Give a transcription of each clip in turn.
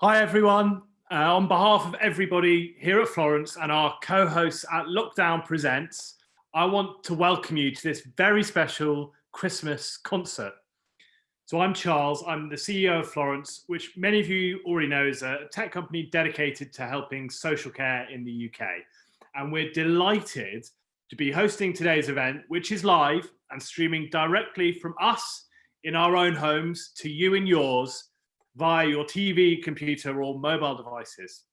Hi everyone, on behalf of everybody here at Florence and our co-hosts at Lockdown Presents, I want to welcome you to this very special Christmas concert. So I'm Charles, I'm the CEO of Florence, which many of you already know is a tech company dedicated to helping social care in the UK. And we're delighted to be hosting today's event, which is live and streaming directly from us in our own homes to you in yours, via your TV, computer, or mobile devices.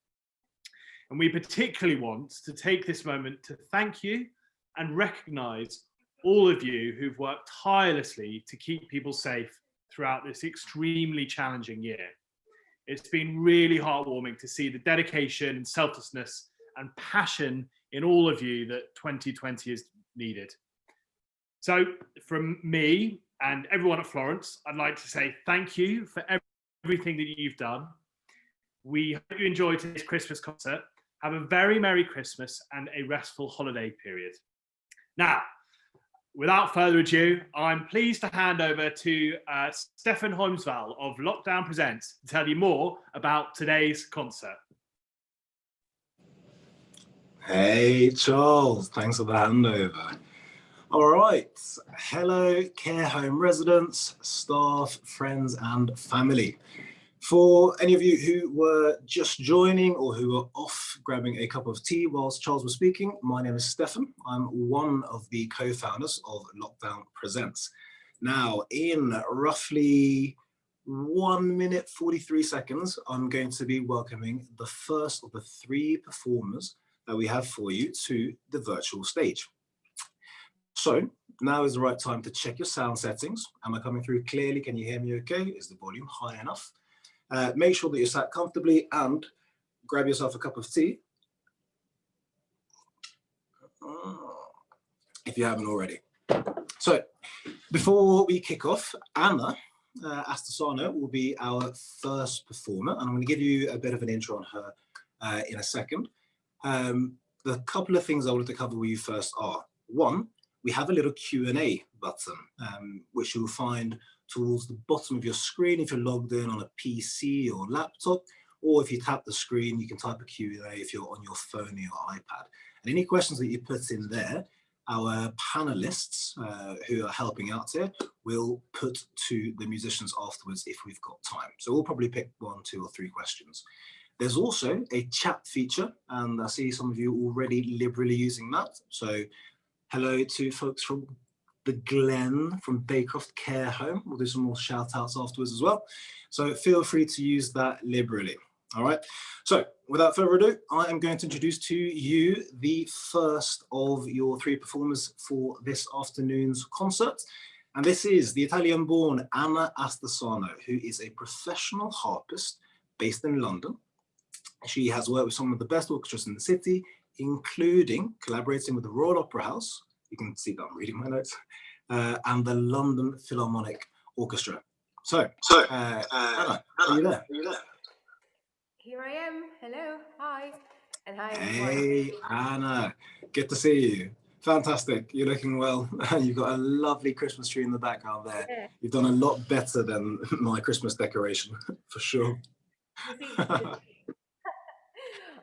And we particularly want to take this moment to thank you and recognise all of you who've worked tirelessly to keep people safe throughout this extremely challenging year. It's been really heartwarming to see the dedication and selflessness and passion in all of you that 2020 has needed. So from me and everyone at Florence, I'd like to say thank you for everything that you've done. We hope you enjoyed today's Christmas concert. Have a very Merry Christmas and a restful holiday period. Now, without further ado, I'm pleased to hand over to Stefan Holmesval of Lockdown Presents to tell you more about today's concert. Hey Charles, thanks for the handover. All right, hello care home residents, staff, friends and family. For any of you who were just joining or who were off grabbing a cup of tea whilst Charles was speaking, my name is Stefan. I'm one of the co-founders of Lockdown Presents. Now, in roughly 1 minute, 43 seconds, I'm going to be welcoming the first of the 3 performers that we have for you to the virtual stage. So now is the right time to check your sound settings. Am I coming through clearly? Can you hear me okay? Is the volume high enough? Make sure that you're sat comfortably and grab yourself a cup of tea if you haven't already. So before we kick off, Anna Astesano will be our first performer, and I'm going to give you a bit of an intro on her in a second. The couple of things I wanted to cover with you first are, one, we have a little Q&A button, which you'll find towards the bottom of your screen if you're logged in on a PC or laptop, or if you tap the screen, you can type a Q&A if you're on your phone or your iPad. And any questions that you put in there, our panelists who are helping out here will put to the musicians afterwards if we've got time. So we'll probably pick 1, 2 or 3 questions. There's also a chat feature, and I see some of you already liberally using that. So hello to folks from the Glen from Baycroft Care Home. We'll do some more shout outs afterwards as well. So feel free to use that liberally. All right. So without further ado, I am going to introduce to you the first of your 3 performers for this afternoon's concert. And this is the Italian-born Anna Astesano, who is a professional harpist based in London. She has worked with some of the best orchestras in the city, including collaborating with the Royal Opera House. You can see that I'm reading my notes, and the London Philharmonic Orchestra. So, Anna, are you there? Here I am. Hello. Hi. And hi, everyone. Hey, Anna. Good to see you. Fantastic. You're looking well. You've got a lovely Christmas tree in the background there. Yeah. You've done a lot better than my Christmas decoration, for sure.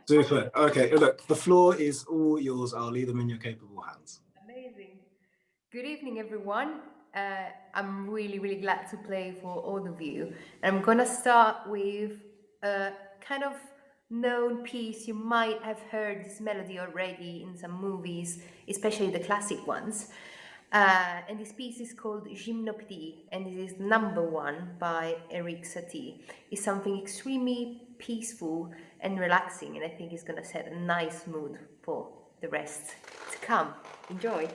Super. Okay, look, the floor is all yours. I'll leave them in your capable hands. Amazing. Good evening, everyone. I'm really, really glad to play for all of you. I'm going to start with a kind of known piece. You might have heard this melody already in some movies, especially the classic ones. And this piece is called Gymnopédie, and it is #1 by Eric Satie. It's something extremely peaceful and relaxing, and I think it's going to set a nice mood for the rest to come. Enjoy.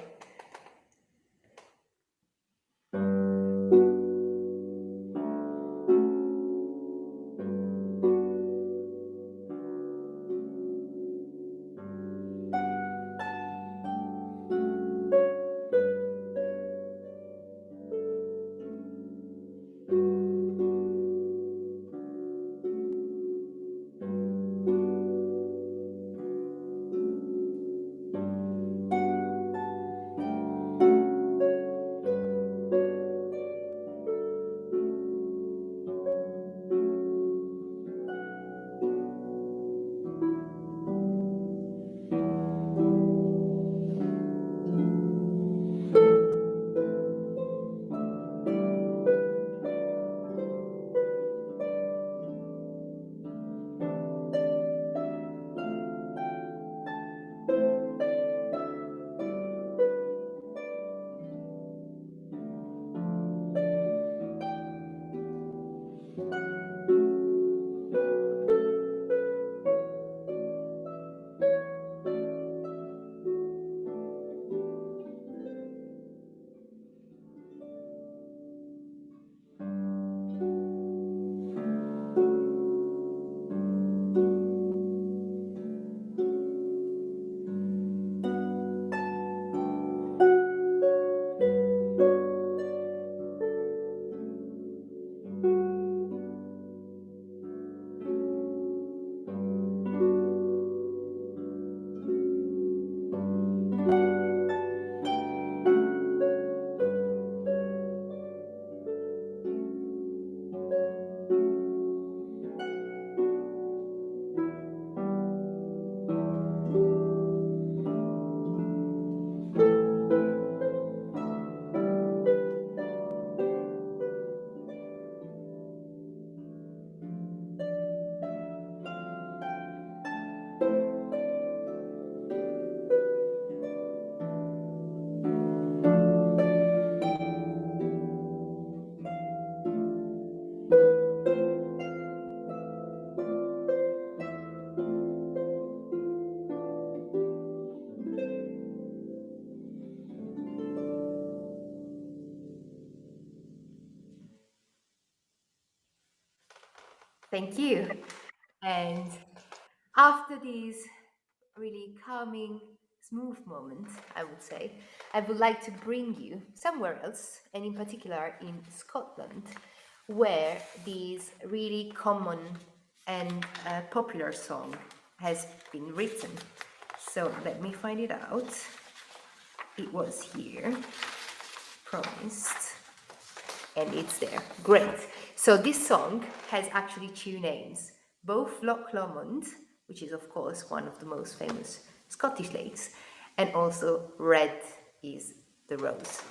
Thank you. And after this really calming, smooth moment, I would say, I would like to bring you somewhere else, and in particular in Scotland, where this really common and popular song has been written. So let me find it out. It was here, promised, and it's there. Great. So this song has actually 2 names, both Loch Lomond, which is of course one of the most famous Scottish lakes, and also Red is the rose.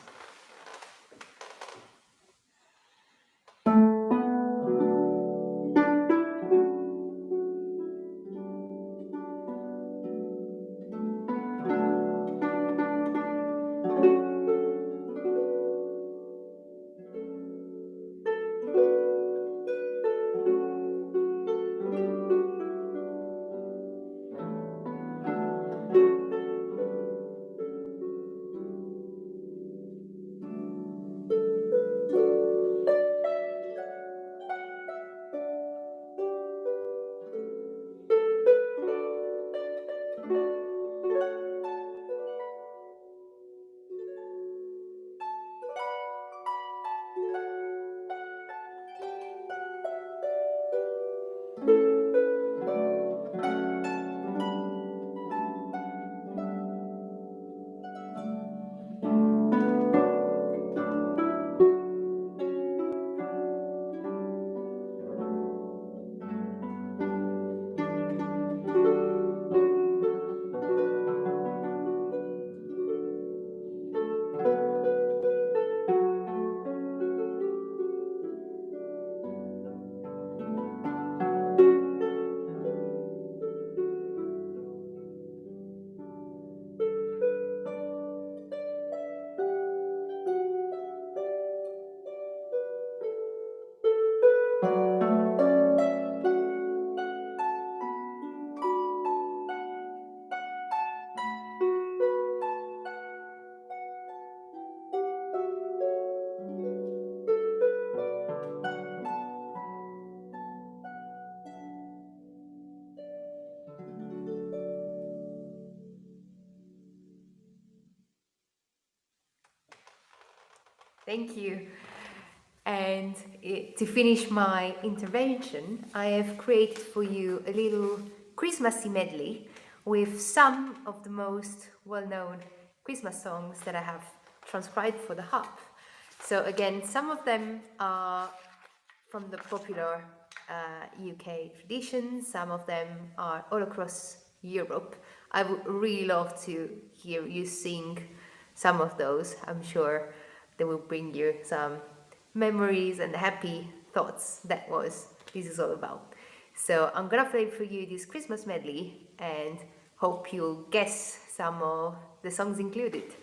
Thank you. And to finish my intervention, I have created for you a little Christmassy medley with some of the most well-known Christmas songs that I have transcribed for the harp. So again, some of them are from the popular UK tradition, some of them are all across Europe. I would really love to hear you sing some of those. I'm sure they will bring you some memories and happy thoughts. This is all about. So I'm gonna play for you this Christmas medley and hope you'll guess some of the songs included.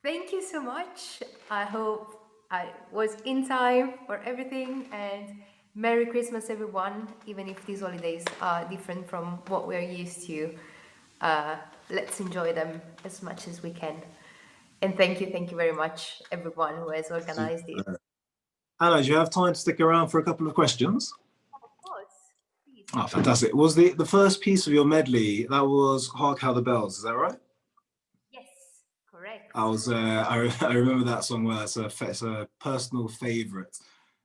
Thank you so much. I hope I was in time for everything, and Merry Christmas, everyone. Even if these holidays are different from what we're used to, uh, let's enjoy them as much as we can. And thank you very much, everyone who has organized this. Super. Anna, do you have time to stick around for a couple of questions? Of course, please. Oh, fantastic. Was the first piece of your medley, that was Hark How the Bells, is that right? Yes, correct. I remember that song well. It's a personal favorite.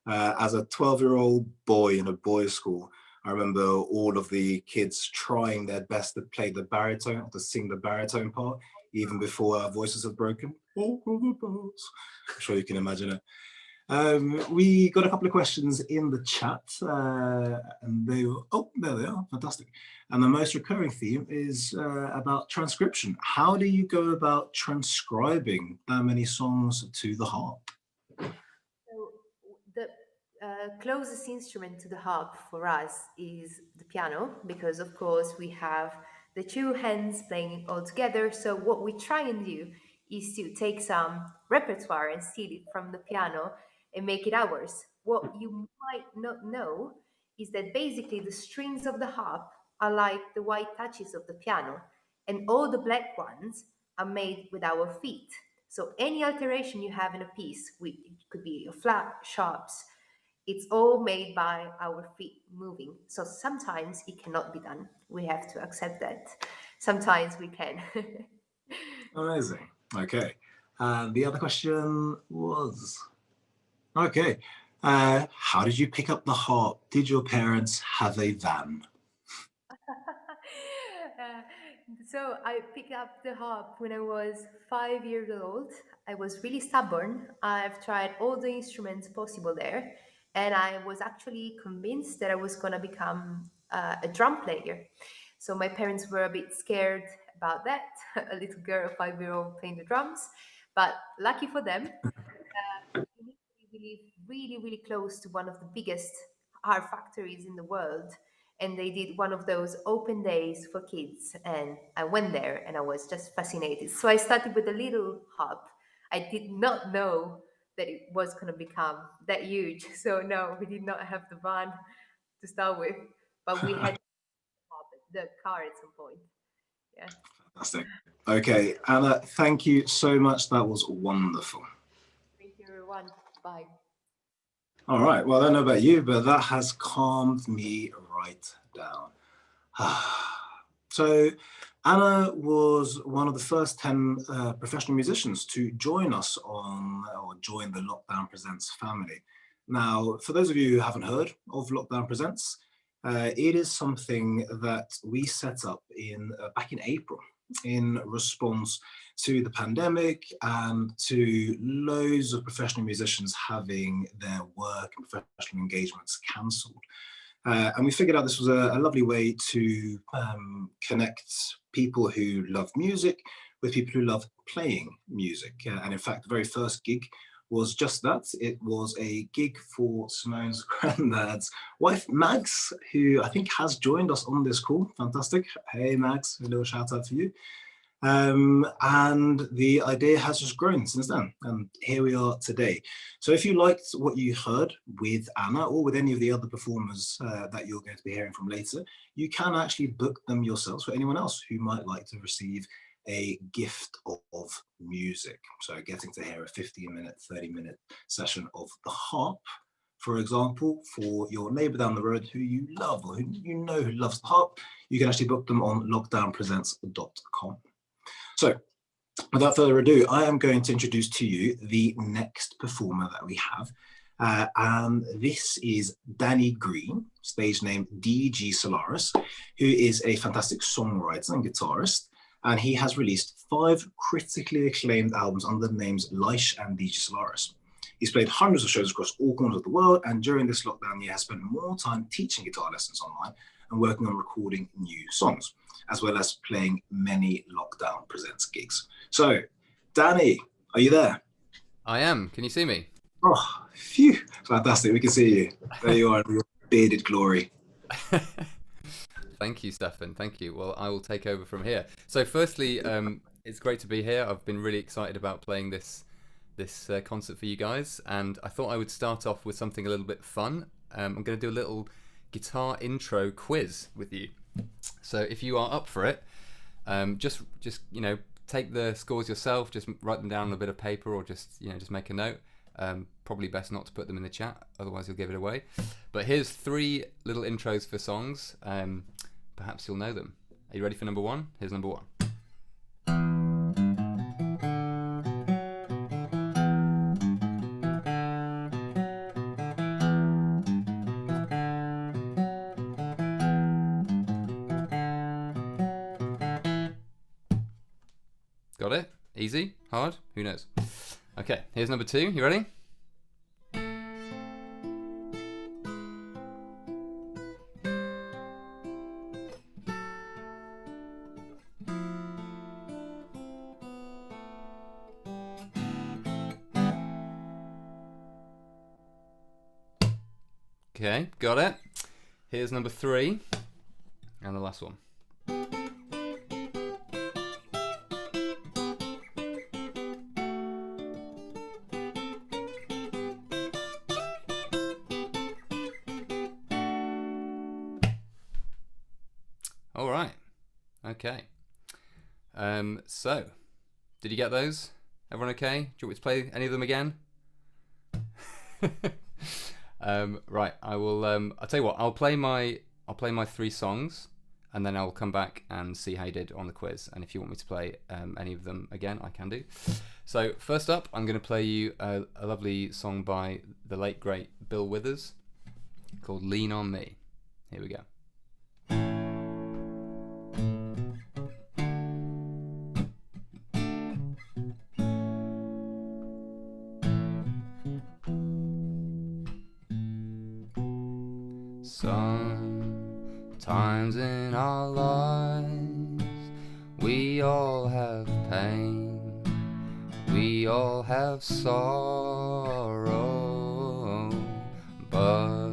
As a 12-year-old boy in a boys' school, I remember all of the kids trying their best to play the baritone, to sing the baritone part, even before our voices had broken. I'm sure you can imagine it. We got a couple of questions in the chat, and there they are, fantastic. And the most recurring theme is about transcription. How do you go about transcribing that many songs to the harp? So the closest instrument to the harp for us is the piano, because of course we have the two hands playing it all together. So what we try and do is to take some repertoire and steal it from the piano and make it ours. What you might not know is that basically the strings of the harp are like the white touches of the piano, and all the black ones are made with our feet. So any alteration you have in a piece, it could be a flat, sharps, it's all made by our feet moving. So sometimes it cannot be done. We have to accept that. Sometimes we can. Amazing. Okay. And the other question was, okay, how did you pick up the harp? Did your parents have a van? Uh, so I picked up the harp when I was 5 years old. I was really stubborn. I've tried all the instruments possible there, and I was actually convinced that I was going to become a drum player. So my parents were a bit scared about that, a little girl, 5 year old playing the drums. But lucky for them, we live really, really close to one of the biggest art factories in the world. And they did one of those open days for kids. And I went there and I was just fascinated. So I started with a little harp. I did not know that it was going to become that huge. So, no, we did not have the van to start with, but we had the car at some point. Yeah. Fantastic. Okay, Anna, thank you so much. That was wonderful. Thank you, everyone. Bye. All right. Well, I don't know about you, but that has calmed me right down. So, Anna was one of the first 10 professional musicians to join us or join the Lockdown Presents family. Now, for those of you who haven't heard of Lockdown Presents, it is something that we set up back in April in response to the pandemic and to loads of professional musicians having their work and professional engagements cancelled. And we figured out this was a lovely way to connect people who love music with people who love playing music. And in fact, the very first gig was just that. It was a gig for Simone's granddad's wife, Mags, who I think has joined us on this call. Fantastic. Hey, Mags, a little shout out for you. And the idea has just grown since then, and here we are today. So if you liked what you heard with Anna or with any of the other performers that you're going to be hearing from later, you can actually book them yourselves for anyone else who might like to receive a gift of music. So getting to hear a 15-minute, 30-minute session of the harp, for example, for your neighbour down the road who you love or who you know who loves the harp, you can actually book them on lockdownpresents.com. So without further ado, I am going to introduce to you the next performer that we have. And this is Danny Green, stage name DG Solaris, who is a fantastic songwriter and guitarist. And he has released 5 critically acclaimed albums under the names Leish and DG Solaris. He's played hundreds of shows across all corners of the world, and during this lockdown year has spent more time teaching guitar lessons online and working on recording new songs, as well as playing many Lockdown Presents gigs. So, Danny, are you there? I am. Can you see me? Oh, phew. Fantastic. We can see you. There you are in your bearded glory. Thank you, Stefan. Thank you. Well, I will take over from here. So firstly, It's great to be here. I've been really excited about playing this concert for you guys, and I thought I would start off with something a little bit fun. I'm going to do a little guitar intro quiz with you. So if you are up for it, just take the scores yourself. Just write them down on a bit of paper, or just make a note. Probably best not to put them in the chat, otherwise you'll give it away. But here's 3 little intros for songs. Perhaps you'll know them. Are you ready for number 1? Here's number 1. Got it? Easy? Hard? Who knows? Okay, here's number 2. You ready? Okay, got it. Here's number 3, and the last one. All right. Okay. So, did you get those? Everyone okay? Do you want me to play any of them again? Right. I will. I'll tell you what. I'll play my 3 songs, and then I'll come back and see how you did on the quiz. And if you want me to play any of them again, I can do. So first up, I'm going to play you a lovely song by the late great Bill Withers called "Lean on Me." Here we go. Sometimes in our lives we all have pain, we all have sorrow, but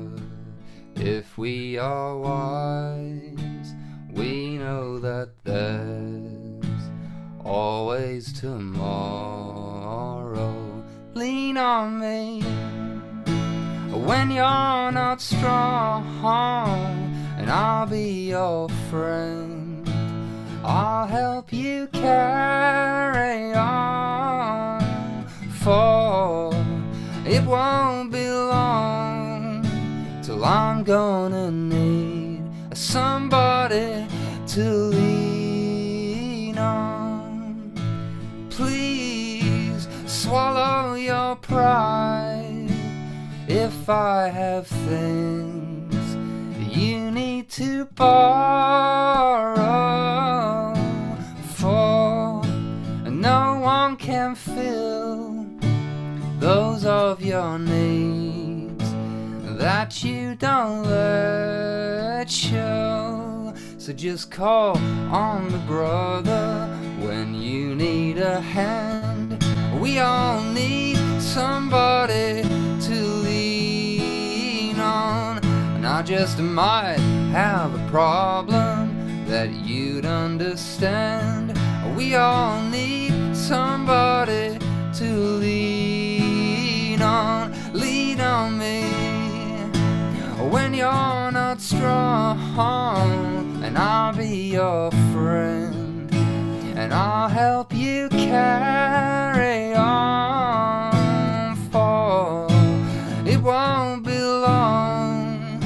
if we are wise, we know that there's always tomorrow. Lean on me when you're not strong, and I'll be your friend. I'll help you carry on, for it won't be long till I'm gonna need somebody to lean on. Please swallow your pride if I have things you need to borrow, for no one can fill those of your needs that you don't let show. So just call on the brother when you need a hand. We all need somebody to lean on. And I just might have a problem that you'd understand. We all need somebody to lean on. Lean on me when you're not strong, and I'll be your friend, and I'll help you carry on, for it won't be long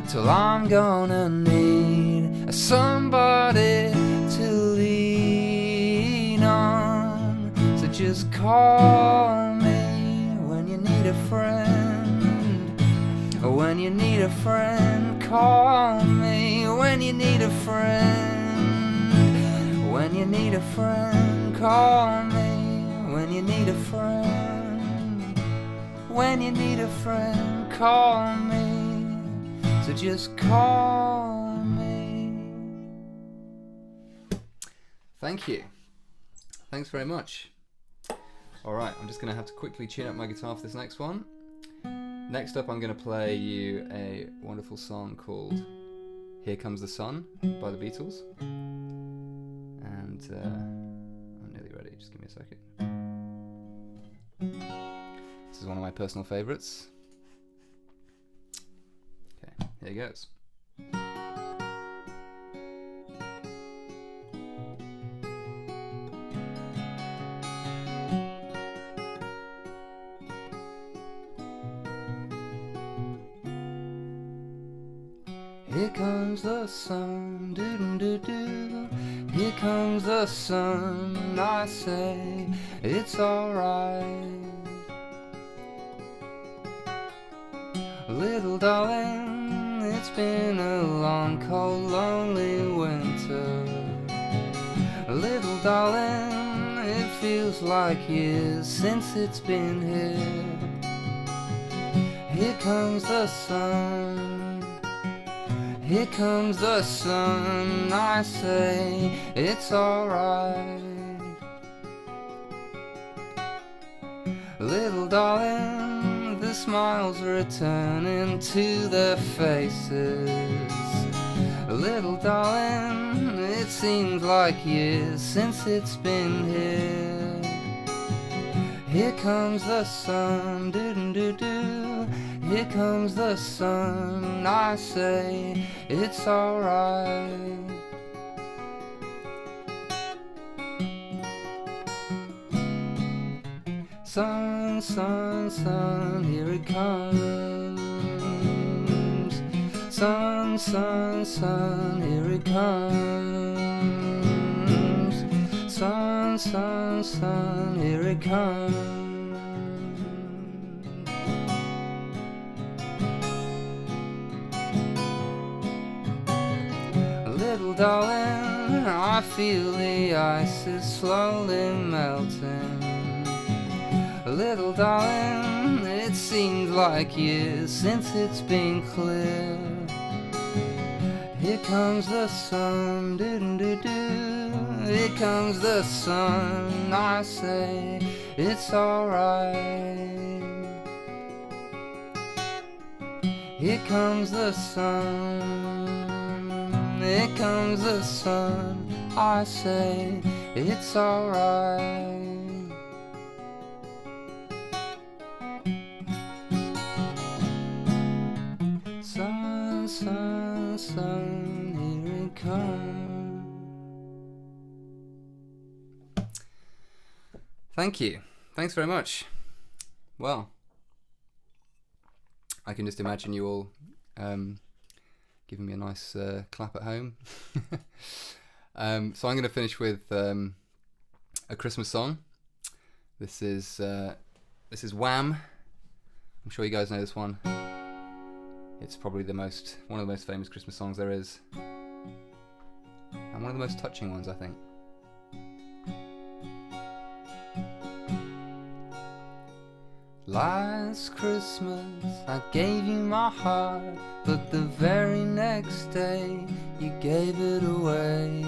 till I'm gonna need somebody to lean on. So just call me when you need a friend, when you need a friend. Call me when you need a friend, when you need a friend. Call me when you need a friend, when you need a friend. Call me, so just call me. Thank you. Thanks very much. Alright, I'm just going to have to quickly tune up my guitar for this next one. Next up, I'm going to play you a wonderful song called Here Comes the Sun by the Beatles. And I'm just give me a second. This is one of my personal favourites. Okay, here goes. Here comes the sun, doo-doo-doo-doo. Here comes the sun, I say, it's alright. Little darling, it's been a long, cold, lonely winter. Little darling, it feels like years since it's been here. Here comes the sun. Here comes the sun, I say, it's alright. Little darling, the smiles returning to their faces. Little darling, it seems like years since it's been here. Here comes the sun, doo-doo-doo-doo. Here comes the sun, I say, it's alright. Sun, sun, sun, here it comes. Sun, sun, sun, here it comes. Sun, sun, sun, here it comes. Little darling, I feel the ice is slowly melting. Little darling, it seems like years since it's been clear. Here comes the sun, doo-doo-doo. Here comes the sun, I say, it's alright. Here comes the sun. Here comes the sun, I say, it's alright. Sun, sun, sun, here it comes. Thank you. Thanks very much. Well, I can just imagine you all giving me a nice clap at home. So I'm going to finish with a Christmas song. This is Wham. I'm sure you guys know this one. It's probably one of the most famous Christmas songs there is, and one of the most touching ones, I think. Last Christmas I gave you my heart, but the very next day you gave it away.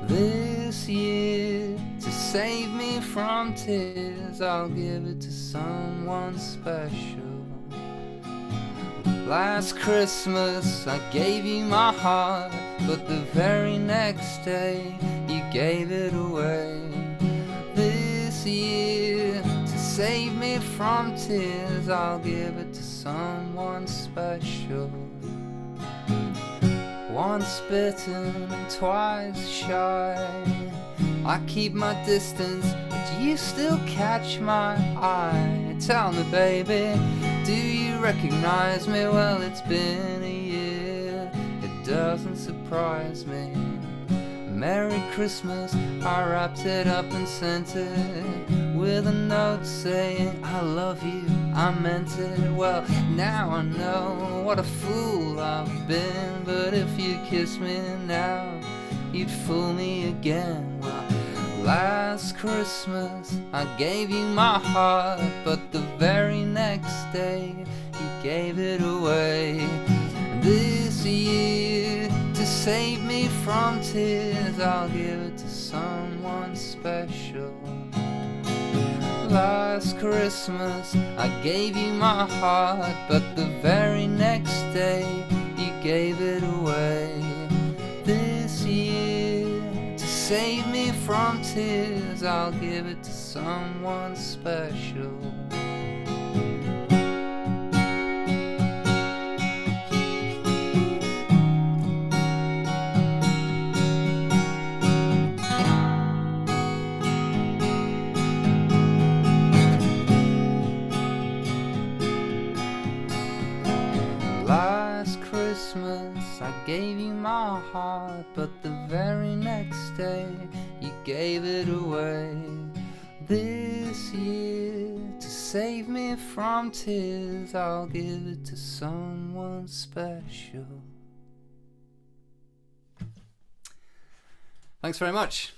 This year, to save me from tears, I'll give it to someone special. Last Christmas I gave you my heart, but the very next day you gave it away. This year, save me from tears, I'll give it to someone special. Once bitten, twice shy, I keep my distance, but you still catch my eye. Tell me, baby, do you recognize me? Well, it's been a year, it doesn't surprise me. Merry Christmas, I wrapped it up and sent it with a note saying I love you, I meant it. Well, now I know what a fool I've been, but if you kiss me now, you'd fool me again. Well, last Christmas I gave you my heart, but the very next day you gave it away. This year, to save me from tears, I'll give it to someone special. Last Christmas I gave you my heart, but the very next day you gave it away. This year, to save me from tears, I'll give it to someone special. Last Christmas I gave you my heart, but the very next day you gave it away. This year, to save me from tears, I'll give it to someone special. Thanks very much.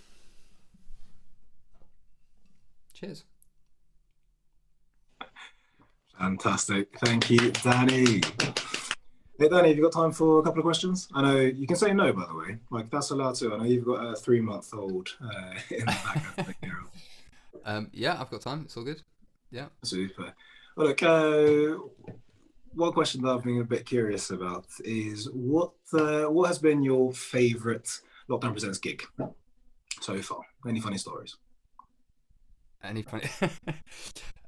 Cheers. Fantastic. Thank you, Danny. Hey, Danny, have you got time for a couple of questions? I know you can say no, by the way. Like, that's allowed too. I know you've got a 3-month-old in the back of the girl. Yeah, I've got time. It's all good. Yeah. Super. Well, look, one question that I've been a bit curious about is what has been your favourite Lockdown Presents gig so far? Any funny stories? Any funny?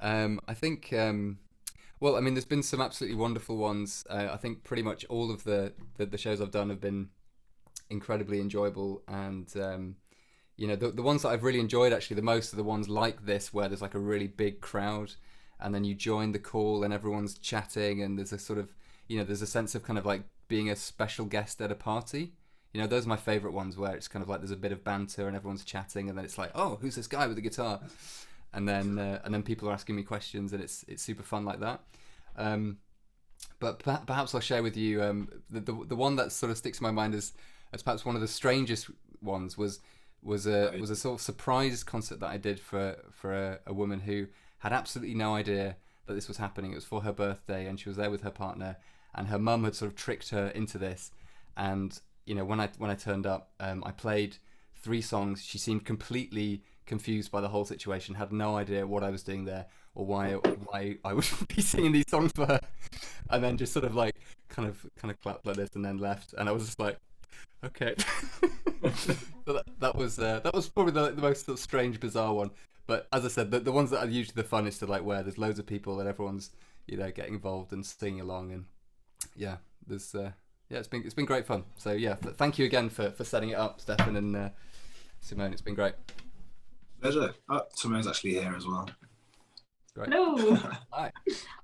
I think. Well, I mean, there's been some absolutely wonderful ones. I think pretty much all of the shows I've done have been incredibly enjoyable, and you know, the ones that I've really enjoyed actually the most are the ones like this, where there's like a really big crowd, and then you join the call and everyone's chatting, and there's a sort of, you know, there's a sense of kind of like being a special guest at a party. You know, those are my favourite ones, where it's kind of like there's a bit of banter and everyone's chatting, and then it's like, oh, who's this guy with the guitar? And then people are asking me questions, and it's super fun like that. But perhaps I'll share with you the one that sort of sticks in my mind as perhaps one of the strangest ones was a sort of surprise concert that I did for a woman who had absolutely no idea that this was happening. It was for her birthday, and she was there with her partner, and her mum had sort of tricked her into this. And you know, when I turned up, I played 3 songs. She seemed completely confused by the whole situation, had no idea what I was doing there or why I would be singing these songs for her, and then just sort of like kind of clapped like this and then left, and I was just like, okay. So that was probably the most sort of strange, bizarre one. But as I said, the ones that are usually the funnest are like where there's loads of people and everyone's, you know, getting involved and singing along, and yeah, there's it's been great fun. So yeah, thank you again for setting it up, Stefan and Simone. It's been great. Pleasure. Simone's actually here as well. Great. Hello. Hi.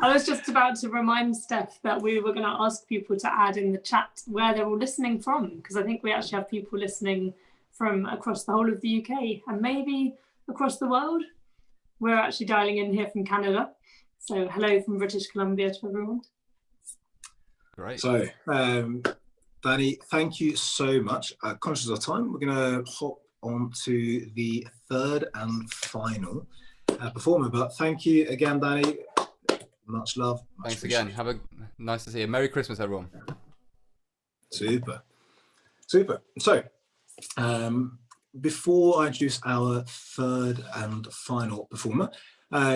I was just about to remind Steph that we were going to ask people to add in the chat where they're all listening from, because I think we actually have people listening from across the whole of the UK and maybe across the world. We're actually dialing in here from Canada. So hello from British Columbia to everyone. Great. So, Danny, thank you so much. Conscious of time, we're going to hop on to the third and final performer. But thank you again, Danny. Much love. Thanks again. Nice to see you. Merry Christmas, everyone. Super. So, before I introduce our third and final performer,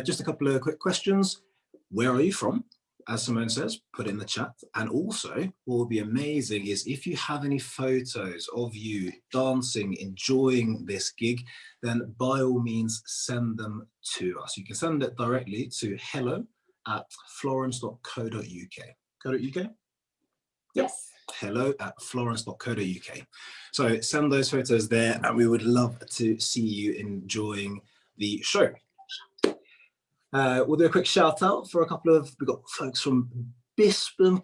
just a couple of quick questions. Where are you from? As Simone says, put it in the chat. And also, what would be amazing is if you have any photos of you dancing, enjoying this gig, then by all means, send them to us. You can send it directly to hello@florence.co.uk. .uk? Yes. hello@florence.co.uk. So send those photos there, and we would love to see you enjoying the show. We'll do a quick shout out for we've got folks from Bispham,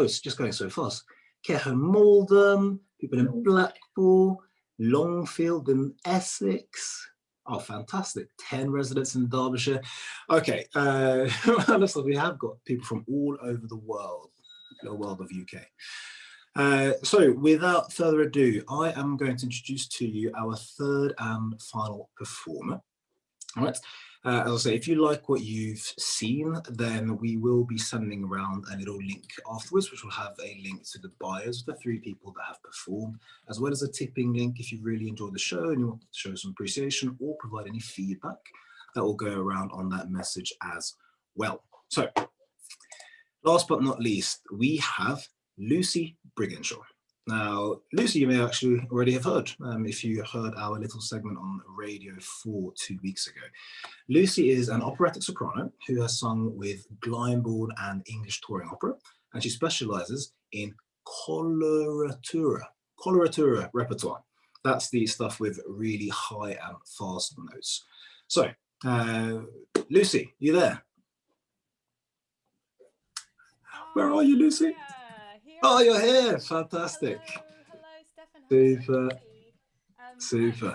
it's just going so fast. Carehome, Malden, people in Blackpool, Longfield in Essex. Oh, fantastic. 10 residents in Derbyshire. Okay, looks like we have got people from all over the world of UK. So without further ado, I am going to introduce to you our third and final performer. All right. As I say, if you like what you've seen, then we will be sending around a little link afterwards, which will have a link to the bios of the 3 people that have performed, as well as a tipping link if you really enjoyed the show and you want to show some appreciation or provide any feedback. That will go around on that message as well. So, last but not least, we have Luci Briginshaw. Now, Lucy, you may actually already have heard, if you heard our little segment on Radio 4 2 weeks ago. Lucy is an operatic soprano who has sung with Glyndebourne and English touring opera, and she specialises in coloratura repertoire. That's the stuff with really high and fast notes. So, Lucy, you there? Where are you, Lucy? Here. Oh, you're here. Fantastic. Hello, Stefan. Super. Super.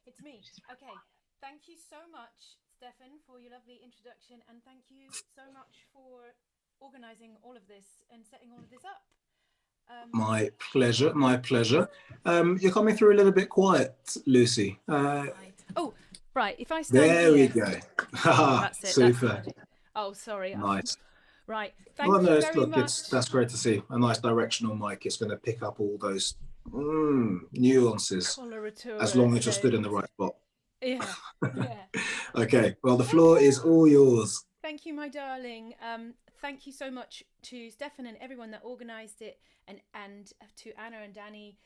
It's me. Okay. Thank you so much, Stefan, for your lovely introduction, and thank you so much for organising all of this and setting all of this up. My pleasure. My pleasure. You're coming through a little bit quiet, Lucy. Right. Oh, right. If I stand there here, we go. That's it. Super. That's oh, sorry. Nice. Right. Thank you very much. That's great to see. A nice directional mic. It's going to pick up all those nuances as long as you're stood in the right spot. Yeah. Okay. Well, the floor is all yours. Thank you, my darling. Thank you so much to Stefan and everyone that organised it, and to Anna and Danny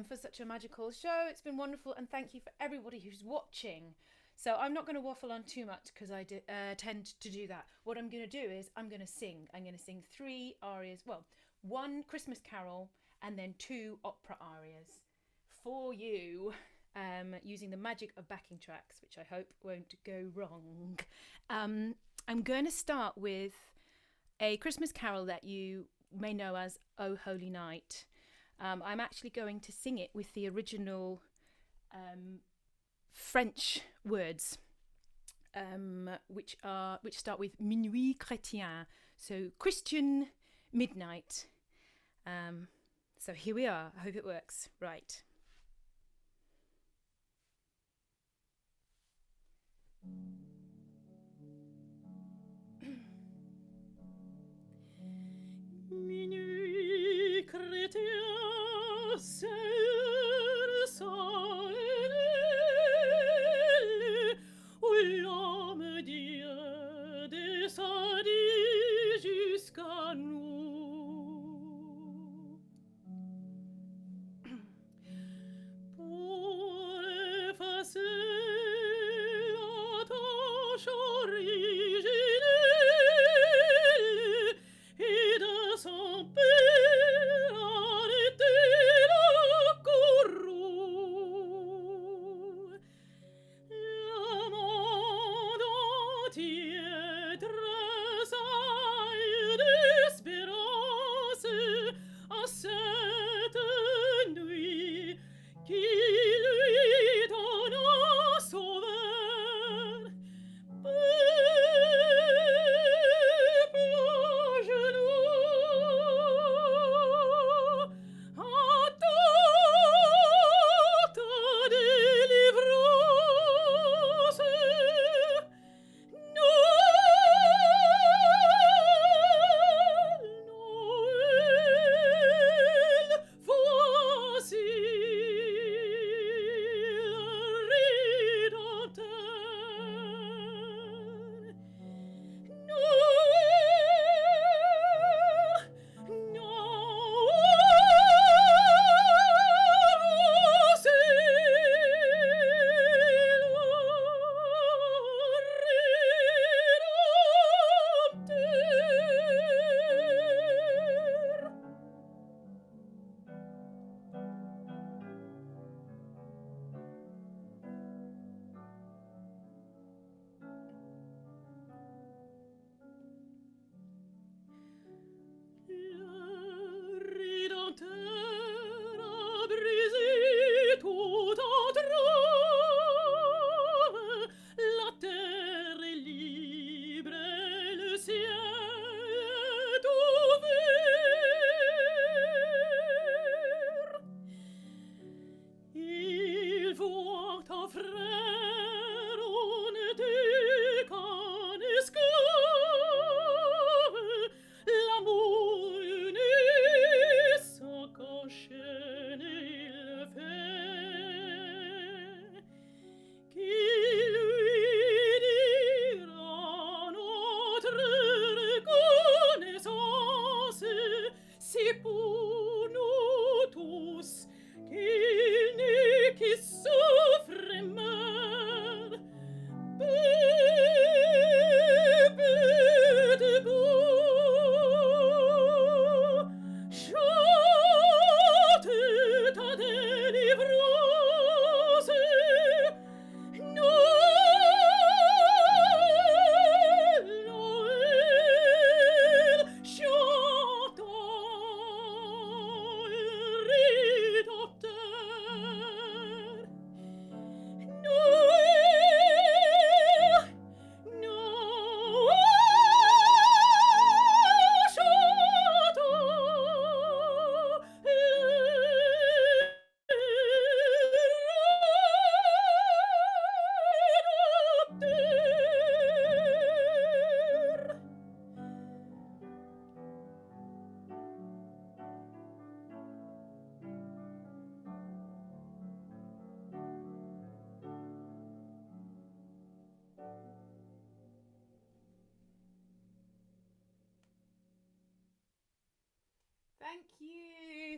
for such a magical show. It's been wonderful, and thank you for everybody who's watching. So I'm not going to waffle on too much because I tend to do that. What I'm going to do is I'm going to sing. I'm going to sing 3 arias, well, 1 Christmas carol and then 2 opera arias for you, using the magic of backing tracks, which I hope won't go wrong. I'm going to start with a Christmas carol that you may know as "O Holy Night." I'm actually going to sing it with the original French words, which start with minuit chrétien, so Christian midnight. So here we are. I hope it works. Right. Minuit chrétien, c'est le soleil où l'homme Dieu descendit jusqu'à nous.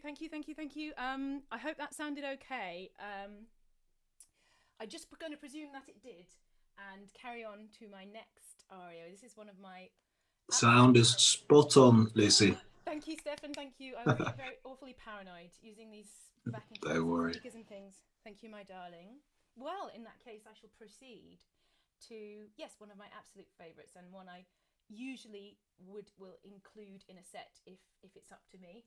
Thank you. I hope that sounded okay. I'm just going to presume that it did and carry on to my next aria. This is one of my... Sound is spot on, Luci. Thank you, Stefan. Thank you. I was very awfully paranoid using these backing tracks Don't worry. and speakers and things. Thank you, my darling. Well, in that case, I shall proceed to, yes, one of my absolute favourites, and one I usually will include in a set if it's up to me.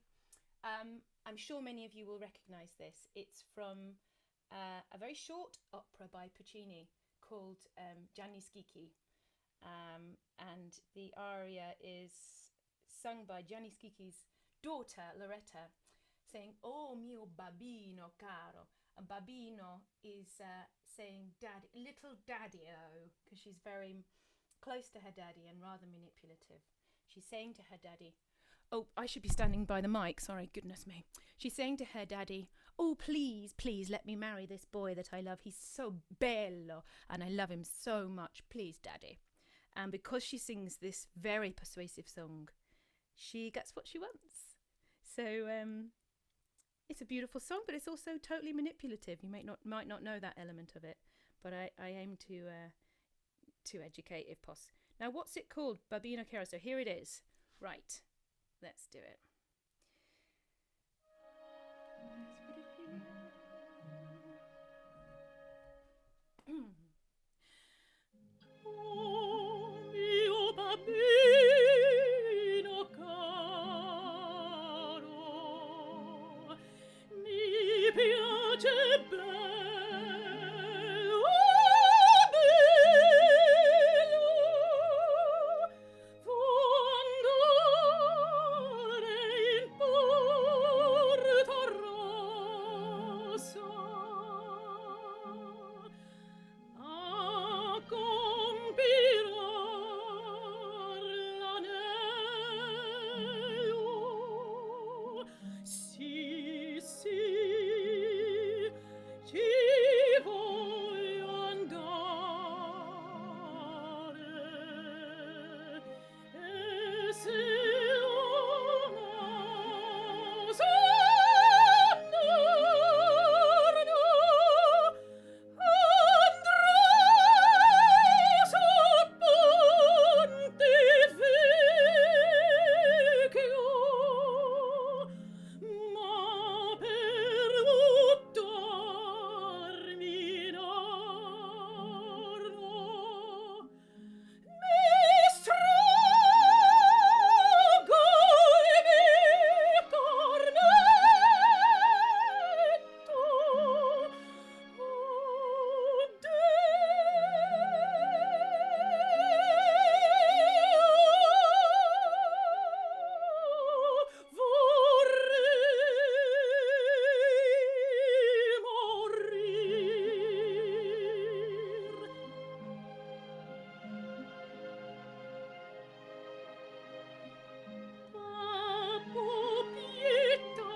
I'm sure many of you will recognise this. It's from a very short opera by Puccini called Gianni Schicchi, and the aria is sung by Gianni Schicchi's daughter Loretta, saying "Oh mio babino caro." And babino is saying "daddy, little daddy-o," because she's very close to her daddy and rather manipulative. She's saying to her daddy, oh, I should be standing by the mic, sorry, goodness me. She's saying to her daddy, oh, please, please let me marry this boy that I love. He's so bello and I love him so much. Please, daddy. And because she sings this very persuasive song, she gets what she wants. So it's a beautiful song, but it's also totally manipulative. You might not know that element of it, but I aim to educate if possible. Now, what's it called? Babino Caro. So here it is. Right. Let's do it. Oh, mio babino caro, mi piace bello, bello, fu andare in Porto Rosso a compilar l'anello. Sì, sì, ci voglio andare, e se oso andare, andrei sul Pontificio, ma per buttarmi in arno mi straggo il mio cornetto. Oh, Dio, vorrei morir. Babbo, pietà,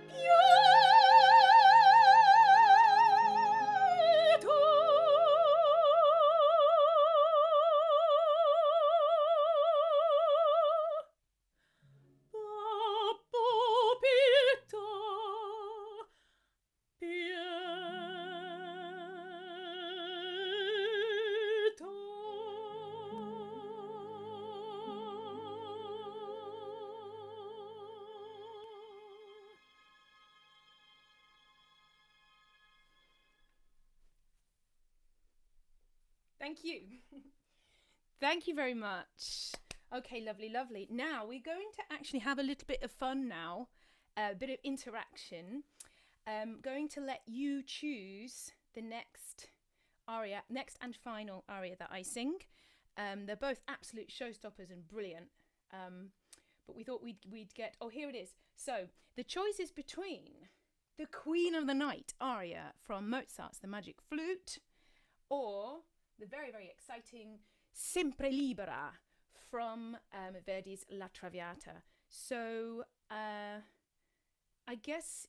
pietà. Babbo, pietà, pietà. Thank you. Thank you very much. Okay, lovely, lovely. Now we're going to actually have a little bit of fun now, a bit of interaction. Going to let you choose the next aria, next and final aria that I sing. They're both absolute showstoppers and brilliant. But we thought we'd get, oh, here it is. So the choice is between the Queen of the Night aria from Mozart's The Magic Flute, or the very, very exciting Sempre Libera from Verdi's La Traviata. So I guess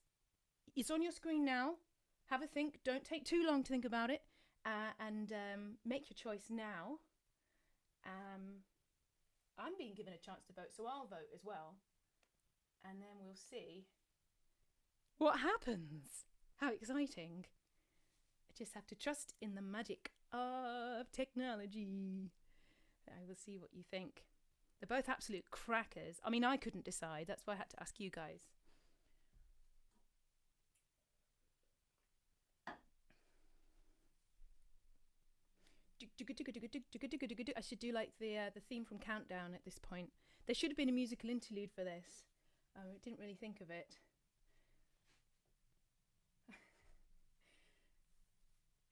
it's on your screen now. Have a think. Don't take too long to think about it. And make your choice now. I'm being given a chance to vote, so I'll vote as well. and then we'll see what happens. How exciting. I just have to trust in the magic of technology. I will see what you think. They're both absolute crackers. I mean, I couldn't decide. That's why I had to ask you guys. I should do like the theme from Countdown at this point. There should have been a musical interlude for this. I didn't really think of it.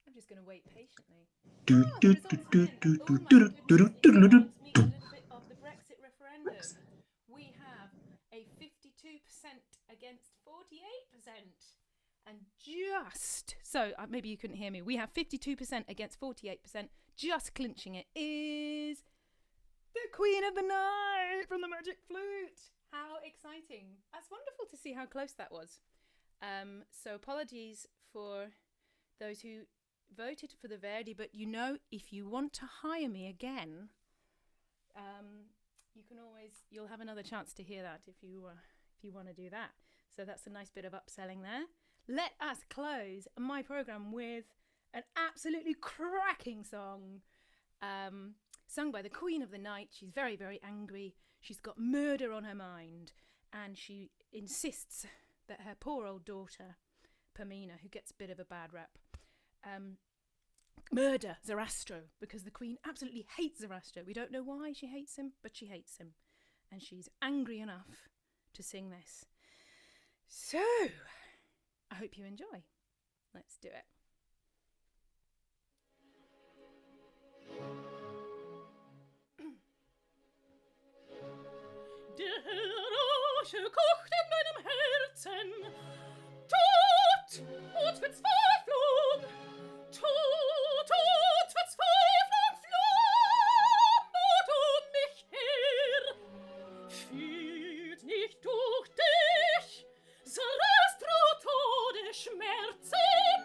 I'm just going to wait patiently. The results are in. Oh my goodness, it reminds me a little bit of the Brexit referendum. We have a 52% against 48%. And just, so maybe you couldn't hear me, we have 52% against 48%. Just clinching it is the Queen of the Night from the Magic Flute. How exciting. That's wonderful to see how close that was. So apologies for those who voted for the Verdi, but you know, if you want to hire me again, you can always, you'll have another chance to hear that if you want to do that. So that's a nice bit of upselling there. Let us close my programme with an absolutely cracking song sung by the Queen of the Night. She's very, very angry. She's got murder on her mind, and she insists that her poor old daughter, Pamina, who gets a bit of a bad rap, murder Zarastro, because the Queen absolutely hates Zarastro. We don't know why she hates him, but she hates him. And she's angry enough to sing this. So, I hope you enjoy. Let's do it. Der Rauche kocht in meinem Herzen, Tod und Verzweiflung, Tod und Verzweiflung flammert um mich her. Fühlt nicht durch dich, Sarastro Todesschmerzen,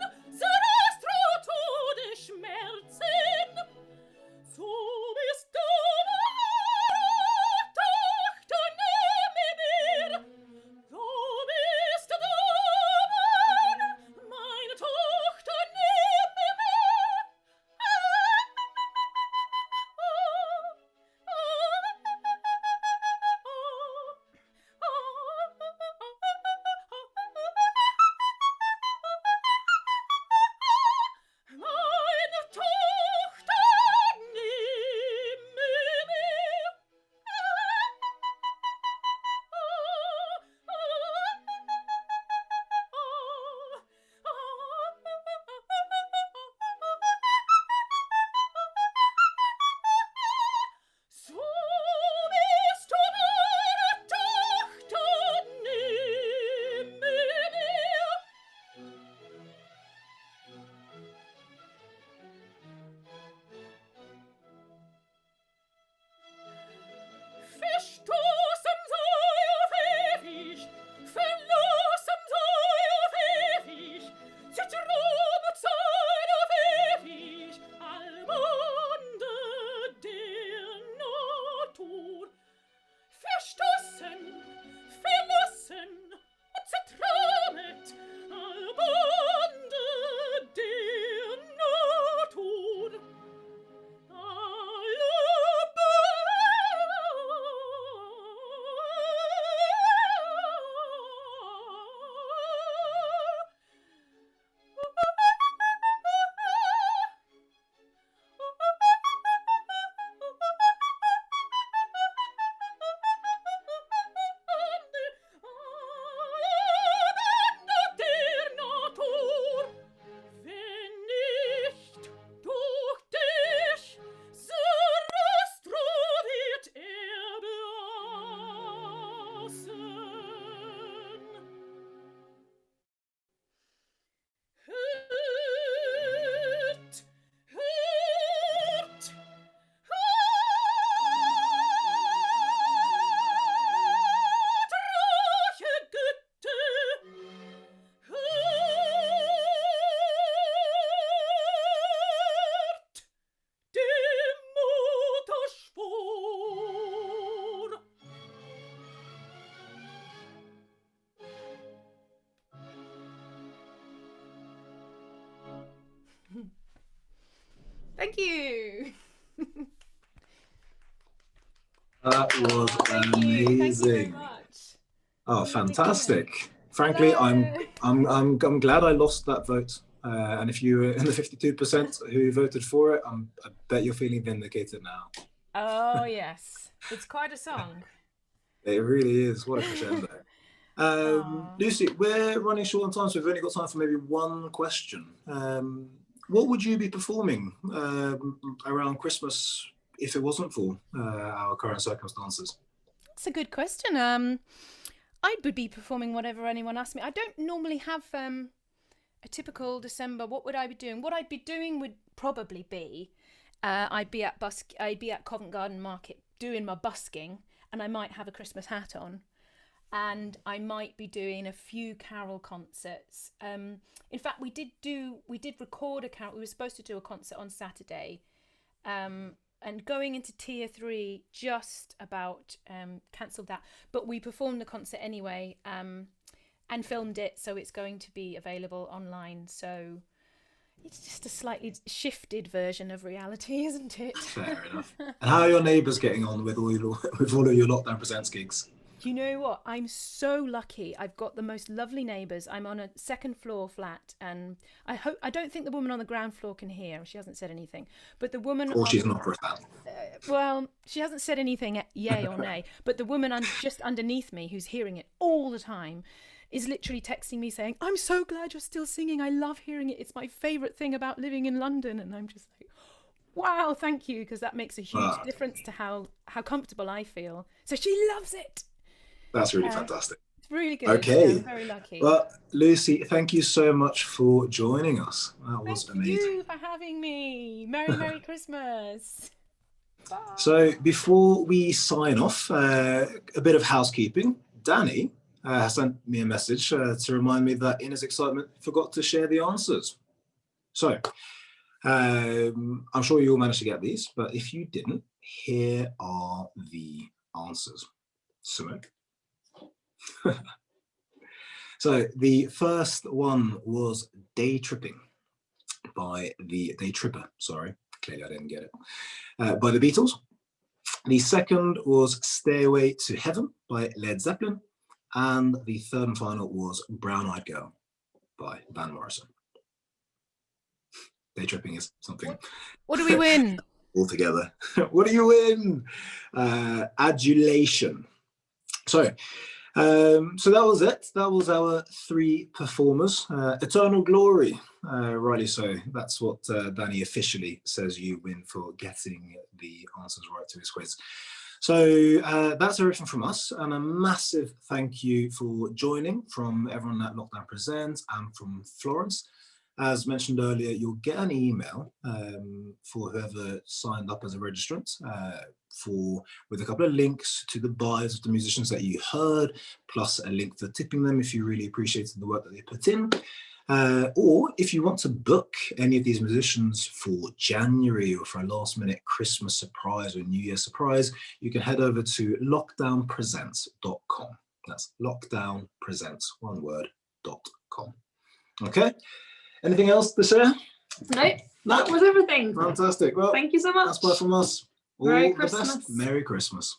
Thank you. That was Thank you. Thank you very amazing. much. Oh, Lovely comment. fantastic. Frankly, Hello. I'm glad I lost that vote. And if you were in the 52% who voted for it, I bet you're feeling vindicated now. Oh, yes. It's quite a song. It really is. What a crescendo. Lucy, we're running short on time, so we've only got time for maybe one question. What would you be performing around Christmas if it wasn't for our current circumstances? That's a good question. I would be performing whatever anyone asked me. I don't normally have a typical December. What would I be doing? What I'd be doing would probably be I'd be at Covent Garden Market doing my busking, and I might have a Christmas hat on, and I might be doing a few carol concerts. In fact, we did record a carol. We were supposed to do a concert on Saturday, and going into tier 3 just about cancelled that, but we performed the concert anyway, and filmed it, so it's going to be available online. So it's just a slightly shifted version of reality, isn't it? Fair enough. And how are your neighbours getting on with all of your Lockdown Presents gigs? You know what? I'm so lucky. I've got the most lovely neighbours. I'm on a second floor flat, and I don't think the woman on the ground floor can hear. She hasn't said anything. But the woman, or she's not for a fan. Well, she hasn't said anything, yay or nay. But the woman just underneath me, who's hearing it all the time, is literally texting me saying, "I'm so glad you're still singing. I love hearing it. It's my favourite thing about living in London." And I'm just like, wow, thank you, because that makes a huge difference to how comfortable I feel. So she loves it. That's really fantastic. It's really good. Okay. Yeah, I'm very lucky. Well, Lucy, thank you so much for joining us. That was amazing. Thank you for having me. Merry Christmas. Bye. So before we sign off, a bit of housekeeping. Danny has sent me a message to remind me that in his excitement, he forgot to share the answers. So I'm sure you all managed to get these, but if you didn't, here are the answers. So the first one was Day Tripping by the Day Tripper, sorry, clearly I didn't get it, by the Beatles. The second was Stairway to Heaven by Led Zeppelin. And the third and final was Brown Eyed Girl by Van Morrison. Day tripping is something. What do we win? Altogether. What do you win? Adulation. So that was it. That was our 3 performers. Eternal Glory, rightly so. That's what Danny officially says you win for getting the answers right to his quiz. So that's everything from us, and a massive thank you for joining from everyone at Lockdown Presents and from Florence. As mentioned earlier, you'll get an email for whoever signed up as a registrant with a couple of links to the bios of the musicians that you heard, plus a link for tipping them if you really appreciated the work that they put in. Or if you want to book any of these musicians for January or for a last minute Christmas surprise or New Year surprise, you can head over to lockdownpresents.com. That's lockdownpresents, one word, .com. Okay. Anything else to share? No, that was everything. Fantastic. Well, thank you so much. That's bye from us. All Merry the Christmas. best. Merry Christmas.